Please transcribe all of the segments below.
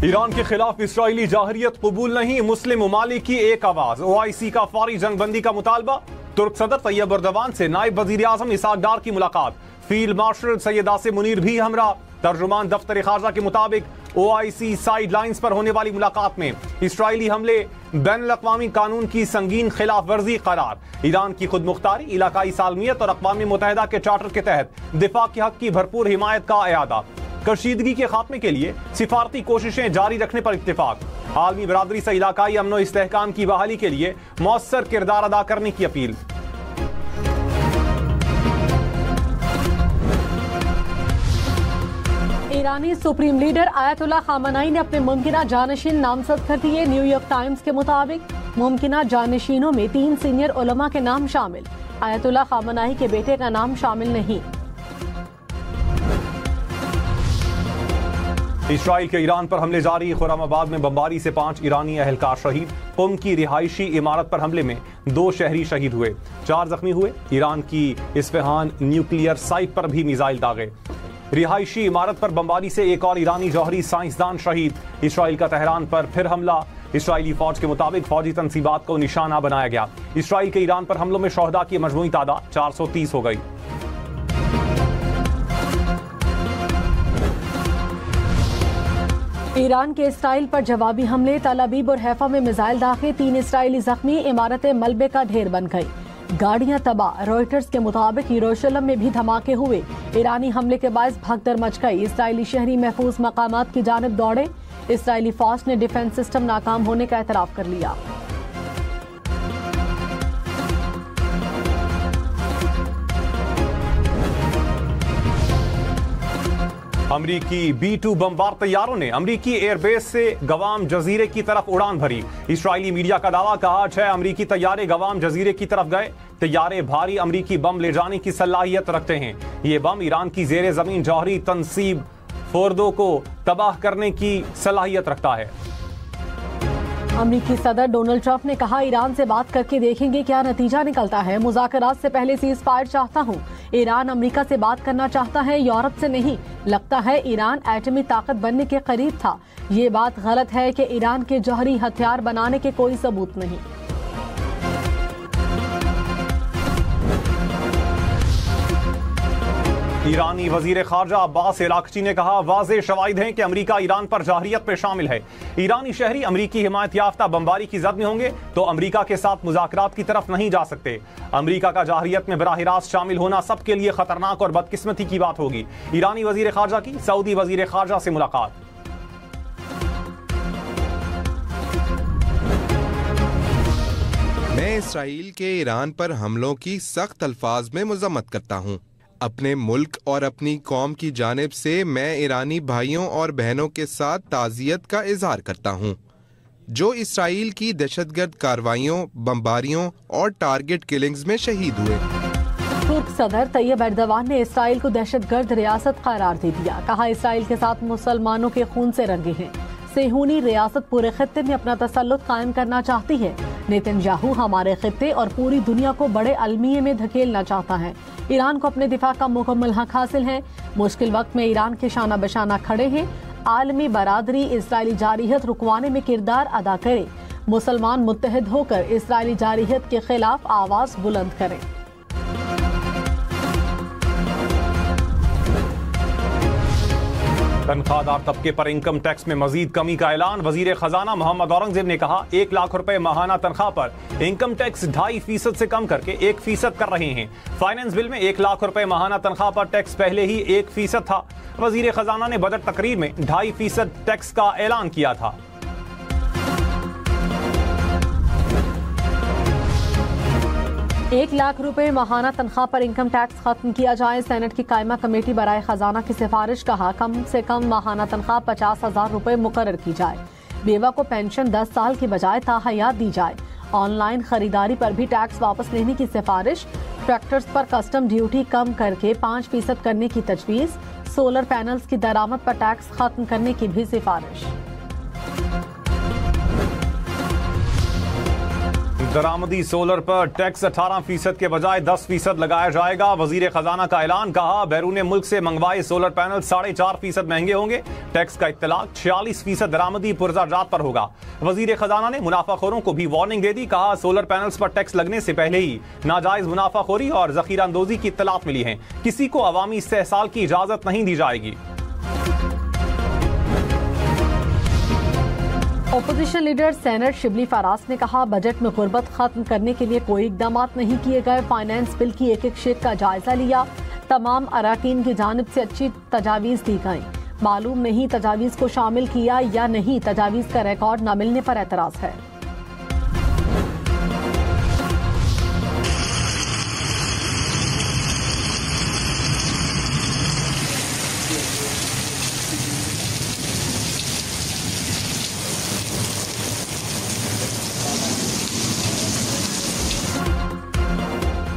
Iran के खिलाफ Israeli जाहरियत कबूल नहीं, मुस्लिम ममालिक की एक आवाज। OIC का फौरी जंगबंदी का मुतालबा। तुर्क सदर तैयब एर्दोगान से नायब वजीर आजम इसहाक डार की मुलाकात। फील्ड मार्शल सैयद आसिम मुनीर भी हमरा। तर्जुमान दफ्तर खारजा के मुताबिक OIC साइड लाइन्स पर होने वाली मुलाकात में इसराइली हमले बैनुल-अक़वामी कानून की संगीन खिलाफ वर्जी करार। ईरान की खुद मुख्तारी, इलाकाई सालमियत और अक़वाम मुत्तहिदा के चार्टर के तहत दिफा के हक की भरपूर हिमायत का अयादा। कशीदगी के खात्मे के लिए सिफारती कोशिशें जारी रखने पर इत्तेफाक। आलमी बरादरी से इलाकाई अमन व इस्तेहकाम की बहाली के लिए मौसर किरदार अदा करने की अपील। ईरानी सुप्रीम लीडर आयतुल्लाह खामनाई ने अपने मुमकिना जानशीन नामजद कर दिए। न्यूयॉर्क टाइम्स के मुताबिक मुमकिना जानशीनों में 3 सीनियर उलमा के नाम शामिल। आयतुल्लाह खामनाई के बेटे का नाम शामिल नहीं। इसराइल के ईरान पर हमले जारी। खुर्रमाबाद में बमबारी से 5 ईरानी अहलकार शहीद। कुम की रिहायशी इमारत पर हमले में 2 शहरी शहीद हुए, 4 जख्मी हुए। ईरान की इस्फहान न्यूक्लियर साइट पर भी मिसाइल दागे। रिहायशी इमारत पर बमबारी से एक और ईरानी जौहरी साइंसदान शहीद। इसराइल का तेहरान पर फिर हमला। इसराइली फौज के मुताबिक फौजी तनसीबात को निशाना बनाया गया। इसराइल के ईरान पर हमलों में शोहदा की मजमूई तादाद 430 हो गई। ईरान के इसराइल पर जवाबी हमले। तल अबीब और हैफा में मिसाइल दागे, 3 इसराइली जख्मी। इमारतें मलबे का ढेर बन गई, गाड़ियां तबाह। रॉयटर्स के मुताबिक यरूशलेम में भी धमाके हुए। ईरानी हमले के बायस भगदड़ मच गई। इसराइली शहरी महफूज मकामात की जानिब दौड़े। इसराइली फौज ने डिफेंस सिस्टम नाकाम होने का एतराफ कर लिया। अमरीकी B-2 बमबार तैयारों ने अमरीकी एयरबेस से गवाम जजीरे की तरफ उड़ान भरी। इसराइली मीडिया का दावा, कहा 6 अमरीकी तैयारे गवाम जजीरे की तरफ गए। तैयारे भारी अमरीकी बम ले जाने की सलाहियत रखते हैं। ये बम ईरान की जेर जमीन जौहरी तनसीब फोर्दो को तबाह करने की सलाहियत रखता है। अमरीकी सदर डोनाल्ड ट्रंप ने कहा, ईरान से बात करके देखेंगे क्या नतीजा निकलता है। मुज़ाकरात से पहले सीज फायर चाहता हूँ। ईरान अमरीका से बात करना चाहता है, यूरोप से नहीं। लगता है ईरान एटमी ताकत बनने के करीब था। ये बात गलत है कि ईरान के जौहरी हथियार बनाने के कोई सबूत नहीं। ईरानी वजीर खारजा अब्बास इराक्ची ने कहा, वाज़ेह शवाहिद हैं कि अमरीका ईरान पर जाहरियत में शामिल है। ईरानी शहरी अमरीकी हिमायत याफ्ता बमबारी की जद में होंगे तो अमरीका के साथ मुज़ाकरात की तरफ नहीं जा सकते। अमरीका का जाहरियत में बराह रास्त शामिल होना सबके लिए खतरनाक और बदकिस्मती की बात होगी। ईरानी वजीर खारजा की सऊदी वजीर खारजा से मुलाकात। मैं इसराइल के ईरान पर हमलों की सख्त अल्फाज में मजम्मत करता हूँ। अपने मुल्क और अपनी कौम की जानिब से मैं ईरानी भाइयों और बहनों के साथ ताज़ियत का इजहार करता हूँ जो इसराइल की दहशतगर्द कार्रवाइयों, बमबारियों और टारगेट किलिंग्स में शहीद हुए। तुर्क सदर तैयब एर्दोगान ने इसराइल को दहशतगर्द रियासत करार दे दिया। कहा, इसराइल के साथ मुसलमानों के खून से रंगे हैं। सेहूनी रियासत पूरे खित्ते में अपना तसल्लुत कायम करना चाहती है। नेतन्याहू हमारे खित्ते और पूरी दुनिया को बड़े अलमिये में धकेलना चाहता है। ईरान को अपने दिफा का मुकम्मल हक हासिल है। मुश्किल वक्त में ईरान के शाना बशाना खड़े हैं। आलमी बरादरी इसराइली जारहियत रुकवाने में किरदार अदा करे। मुसलमान मुत्तहिद होकर इसराइली जारहियत के खिलाफ आवाज बुलंद करें। तनख्वाहदार तबके पर इनकम टैक्स में मजीद कमी का ऐलान। वजीर खजाना मोहम्मद औरंगजेब ने कहा, 1 लाख रुपए माहाना तनख्वाह पर इनकम टैक्स 2.5% से कम करके 1% कर रहे हैं। फाइनेंस बिल में 1 लाख रुपए माहाना तनख्वाह पर टैक्स पहले ही 1% था। वजीर खजाना ने बजट तकरीर में 2.5% टैक्स का ऐलान किया था। 1 लाख रुपए माहाना तनख्वाह पर इनकम टैक्स खत्म किया जाए। सेनेट की कायमा कमेटी बराए खजाना की सिफारिश। कहा, कम से कम माहाना तनख्वाह 50,000 रुपए मुकर्रर की जाए। बेवा को पेंशन 10 साल की बजाय ताहयात दी जाए। ऑनलाइन खरीदारी पर भी टैक्स वापस लेने की सिफारिश। ट्रैक्टर्स पर कस्टम ड्यूटी कम करके 5% करने की तजवीज। सोलर पैनल्स की दरामद पर टैक्स खत्म करने की भी सिफारिश। दरामदी सोलर पर टैक्स 18% के बजाय 10% लगाया जाएगा। वजीर खजाना का ऐलान, कहा बैरून मुल्क से मंगवाए सोलर पैनल 4.5% महंगे होंगे। टैक्स का इत्तलाक 46% दरामदी पुरजाजात पर होगा। वजीर खजाना ने मुनाफाखोरों को भी वार्निंग दे दी। कहा सोलर पैनल्स पर टैक्स लगने से पहले ही नाजायज मुनाफाखोरी और जखीरा अंदोजी की इत्तलात मिली है। किसी को अवामी इस्तेहसाल की इजाजत नहीं दी जाएगी। Opposition leader senator Shibli Faraz ने कहा बजट में गुर्बत खत्म करने के लिए कोई इकदाम नहीं किए गए। फाइनेंस बिल की एक एक शेक का जायजा लिया। तमाम अराकीन की जानिब से अच्छी तजावीज़ दी गई। मालूम नहीं तजावीज़ को शामिल किया या नहीं, तजावीज़ का रिकॉर्ड न मिलने पर एतराज़ है।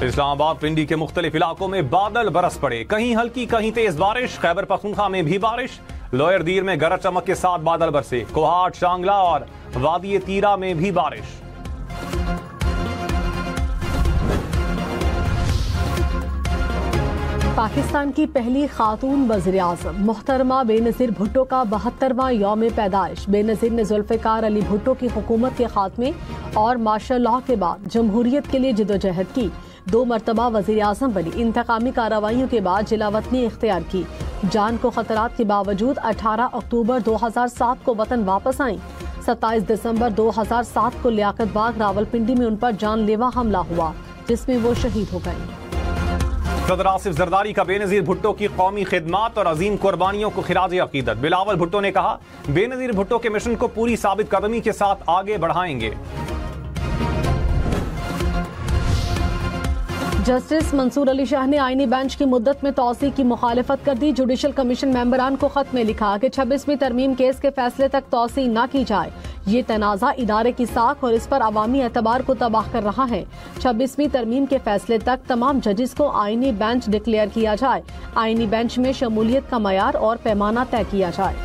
इस्लामाबाद पिंडी के मुख्तलिफ इलाकों में बादल बरस पड़े। कहीं हल्की कहीं तेज बारिश। खैबर पख्तूनख्वा में भी बारिश। लोअर दीर में गरज चमक के साथ बादल बरसे। कोहाट, शांगला और वादी तीरा में भी बारिश। पाकिस्तान की पहली खातून वज़ीर-ए-आज़म मोहतरमा बेनज़ीर भुट्टो का 72वां यौम पैदाइश। बेनज़ीर ने जुल्फ़िकार अली भुट्टो की हुकूमत के खात्मे और मार्शल लॉ के बाद जमहूरियत के लिए जिदोजहद की। 2 मरतबा वज़ीर-ए-आज़म बनी। इंतकामी कार्रवाइयों के बाद जिलावतनी इख्तियार की। जान को खतरात के बावजूद 18 अक्टूबर 2007 को वतन वापस आईं। 27 दिसंबर 2007 को लियाकत बाग रावलपिंडी में उन पर जानलेवा हमला हुआ, जिसमें वो शहीद हो गए। सदर आसिफ जरदारी का बेनज़ीर भुट्टो की कौमी खिदमात और अजीम कुर्बानियों को खिराज अकीदत। बिलावल भुट्टो ने कहा बेनज़ीर भुट्टो के मिशन को पूरी साबित कदमी के साथ आगे बढ़ाएंगे। जस्टिस मंसूर अली शाह ने आईनी बेंच की मुद्दत में तौसी की मुखालिफत कर दी। जुडिशल कमीशन मेंबरान को खत में लिखा कि 26वीं तरमीम केस के फैसले तक तौसी न की जाए। ये तनाज़ा इदारे की साख और इस पर अवामी एतबार को तबाह कर रहा है। 26वीं तरमीम के फैसले तक तमाम जजेस को आईनी बेंच डिक्लेयर किया जाए। आईनी बेंच में शमूलियत का मयार और पैमाना तय किया जाए।